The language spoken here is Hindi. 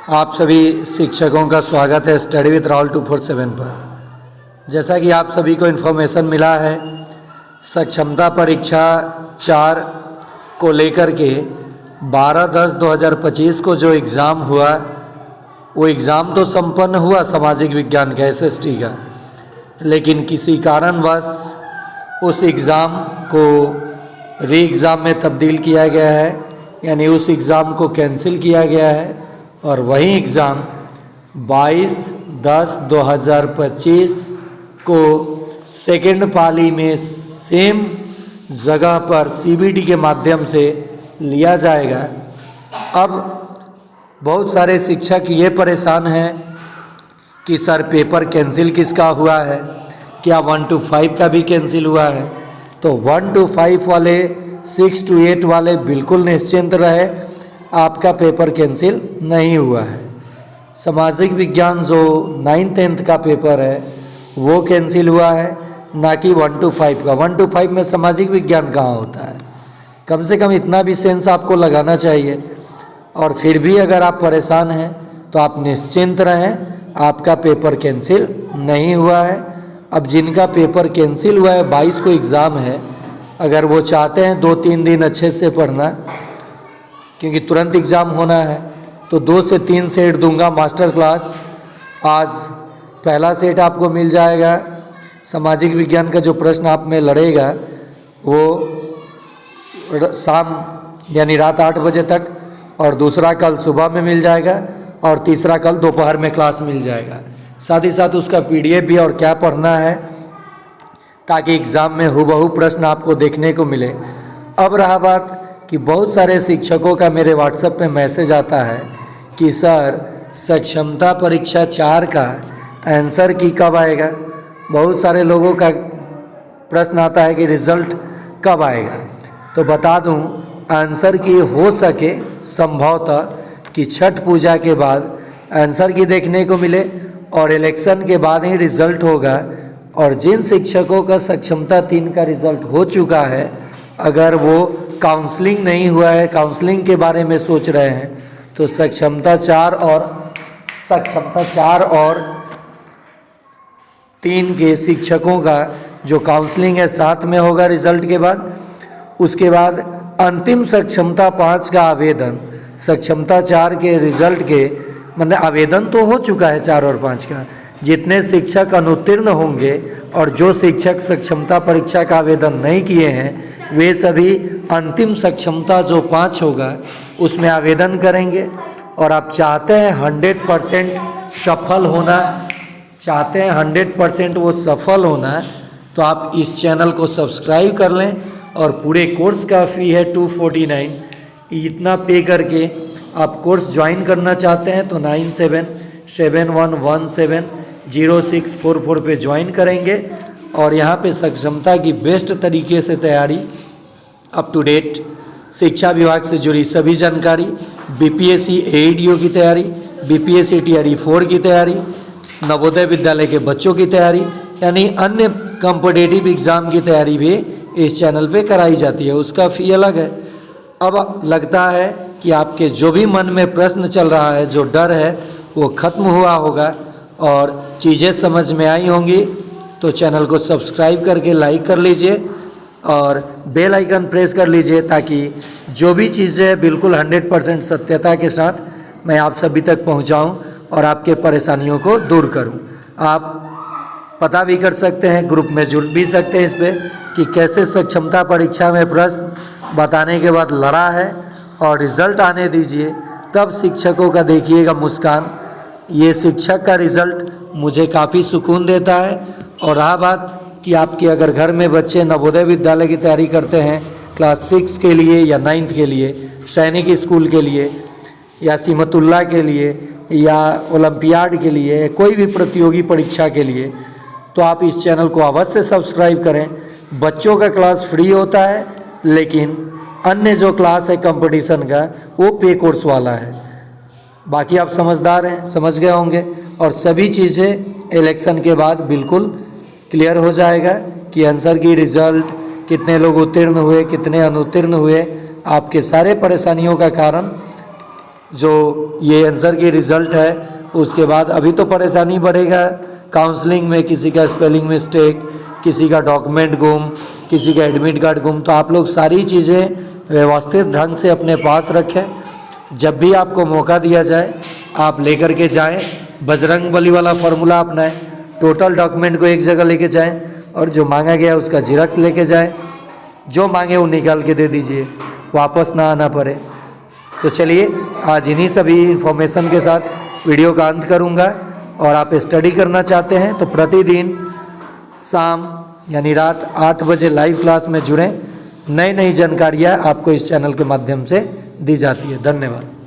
आप सभी शिक्षकों का स्वागत है स्टडी विद राहुल 247 पर। जैसा कि आप सभी को इन्फॉर्मेशन मिला है, सक्षमता परीक्षा 4 को लेकर के 12/10/2025 को जो एग्ज़ाम हुआ, वो एग्ज़ाम तो संपन्न हुआ सामाजिक विज्ञान का एसएसटी का, लेकिन किसी कारणवश उस एग्ज़ाम को री एग्ज़ाम में तब्दील किया गया है, यानी उस एग्ज़ाम को कैंसिल किया गया है और वही एग्ज़ाम 22/10/2025 को सेकेंड पाली में सेम जगह पर सीबीटी के माध्यम से लिया जाएगा। अब बहुत सारे शिक्षक ये परेशान हैं कि सर पेपर कैंसिल किसका हुआ है, क्या 1 to 5 का भी कैंसिल हुआ है? तो 1 to 5 वाले, 6 to 8 वाले बिल्कुल निश्चिंत रहे, आपका पेपर कैंसिल नहीं हुआ है। सामाजिक विज्ञान जो 9th-10th का पेपर है वो कैंसिल हुआ है, ना कि 1 to 5 का। 1 to 5 में सामाजिक विज्ञान कहाँ होता है? कम से कम इतना भी सेंस आपको लगाना चाहिए। और फिर भी अगर आप परेशान हैं तो आप निश्चिंत रहें, आपका पेपर कैंसिल नहीं हुआ है। अब जिनका पेपर कैंसिल हुआ है, 22 को एग्ज़ाम है, अगर वो चाहते हैं 2-3 दिन अच्छे से पढ़ना, क्योंकि तुरंत एग्ज़ाम होना है, तो 2 से 3 सेट दूंगा मास्टर क्लास। आज पहला सेट आपको मिल जाएगा, सामाजिक विज्ञान का जो प्रश्न आप में लड़ेगा वो शाम यानी रात 8 बजे तक, और दूसरा कल सुबह में मिल जाएगा, और तीसरा कल दोपहर में क्लास मिल जाएगा। साथ ही साथ उसका पीडीएफ भी और क्या पढ़ना है, ताकि एग्ज़ाम में हूबहू प्रश्न आपको देखने को मिले। अब रहा बात कि बहुत सारे शिक्षकों का मेरे व्हाट्सएप पे मैसेज आता है कि सर सक्षमता परीक्षा 4 का आंसर की कब आएगा। बहुत सारे लोगों का प्रश्न आता है कि रिज़ल्ट कब आएगा। तो बता दूं, आंसर की हो सके संभवतः कि छठ पूजा के बाद आंसर की देखने को मिले, और इलेक्शन के बाद ही रिज़ल्ट होगा। और जिन शिक्षकों का सक्षमता 3 का रिज़ल्ट हो चुका है, अगर वो काउंसलिंग नहीं हुआ है, काउंसलिंग के बारे में सोच रहे हैं, तो सक्षमता 4 और 3 के शिक्षकों का जो काउंसलिंग है साथ में होगा रिज़ल्ट के बाद। उसके बाद अंतिम सक्षमता 5 का आवेदन, सक्षमता 4 के रिज़ल्ट के मतलब आवेदन तो हो चुका है 4 और 5 का। जितने शिक्षक अनुत्तीर्ण होंगे और जो शिक्षक सक्षमता परीक्षा का आवेदन नहीं किए हैं, वे सभी अंतिम सक्षमता जो 5 होगा उसमें आवेदन करेंगे। और आप चाहते हैं 100% सफल होना, चाहते हैं 100% वो सफल होना, तो आप इस चैनल को सब्सक्राइब कर लें। और पूरे कोर्स का फ़ी है 249। इतना पे करके आप कोर्स ज्वाइन करना चाहते हैं तो 9771170644 पे ज्वाइन करेंगे। और यहाँ पे सक्षमता की बेस्ट तरीके से तैयारी, अप टू डेट शिक्षा विभाग से जुड़ी सभी जानकारी, बीपीएससी एईडीओ की तैयारी, बीपीएससी टीआरई 4 की तैयारी, नवोदय विद्यालय के बच्चों की तैयारी, यानी अन्य कॉम्पिटिटिव एग्ज़ाम की तैयारी भी इस चैनल पे कराई जाती है। उसका फ़ी अलग है। अब लगता है कि आपके जो भी मन में प्रश्न चल रहा है, जो डर है, वो ख़त्म हुआ होगा और चीज़ें समझ में आई होंगी। तो चैनल को सब्सक्राइब करके लाइक कर लीजिए और बेल आइकन प्रेस कर लीजिए, ताकि जो भी चीज़ें बिल्कुल 100% सत्यता के साथ मैं आप सभी तक पहुंचाऊं और आपके परेशानियों को दूर करूं। आप पता भी कर सकते हैं, ग्रुप में जुड़ भी सकते हैं इस पर, कि कैसे सक्षमता परीक्षा में प्रश्न बताने के बाद लड़ा है, और रिज़ल्ट आने दीजिए तब शिक्षकों का देखिएगा मुस्कान। ये शिक्षक का रिज़ल्ट मुझे काफ़ी सुकून देता है। और रहा बात कि आपके अगर घर में बच्चे नवोदय विद्यालय की तैयारी करते हैं क्लास 6 के लिए या 9th के लिए, सैनिक स्कूल के लिए या सीमतुल्लाह के लिए या ओलंपियाड के लिए, कोई भी प्रतियोगी परीक्षा के लिए, तो आप इस चैनल को अवश्य सब्सक्राइब करें। बच्चों का क्लास फ्री होता है, लेकिन अन्य जो क्लास है कंपटीशन का वो पे कोर्स वाला है। बाकी आप समझदार हैं, समझ गए होंगे। और सभी चीज़ें इलेक्शन के बाद बिल्कुल क्लियर हो जाएगा कि आंसर की रिज़ल्ट, कितने लोग उत्तीर्ण हुए, कितने अनुत्तीर्ण हुए। आपके सारे परेशानियों का कारण जो ये आंसर की रिज़ल्ट है, उसके बाद अभी तो परेशानी बढ़ेगा काउंसलिंग में, किसी का स्पेलिंग मिस्टेक, किसी का डॉक्यूमेंट गुम, किसी का एडमिट कार्ड गुम। तो आप लोग सारी चीज़ें व्यवस्थित ढंग से अपने पास रखें। जब भी आपको मौका दिया जाए आप लेकर के जाएं, बजरंग बली वाला फार्मूला अपनाएं, टोटल डॉक्यूमेंट को एक जगह लेके जाएं और जो मांगा गया उसका जिरक्स लेके जाएं, जो मांगे वो निकाल के दे दीजिए, वापस ना आना पड़े। तो चलिए आज इन्हीं सभी इन्फॉर्मेशन के साथ वीडियो का अंत करूंगा। और आप स्टडी करना चाहते हैं तो प्रतिदिन शाम यानी रात 8 बजे लाइव क्लास में जुड़ें। नई नई जानकारियाँ आपको इस चैनल के माध्यम से दी जाती है। धन्यवाद।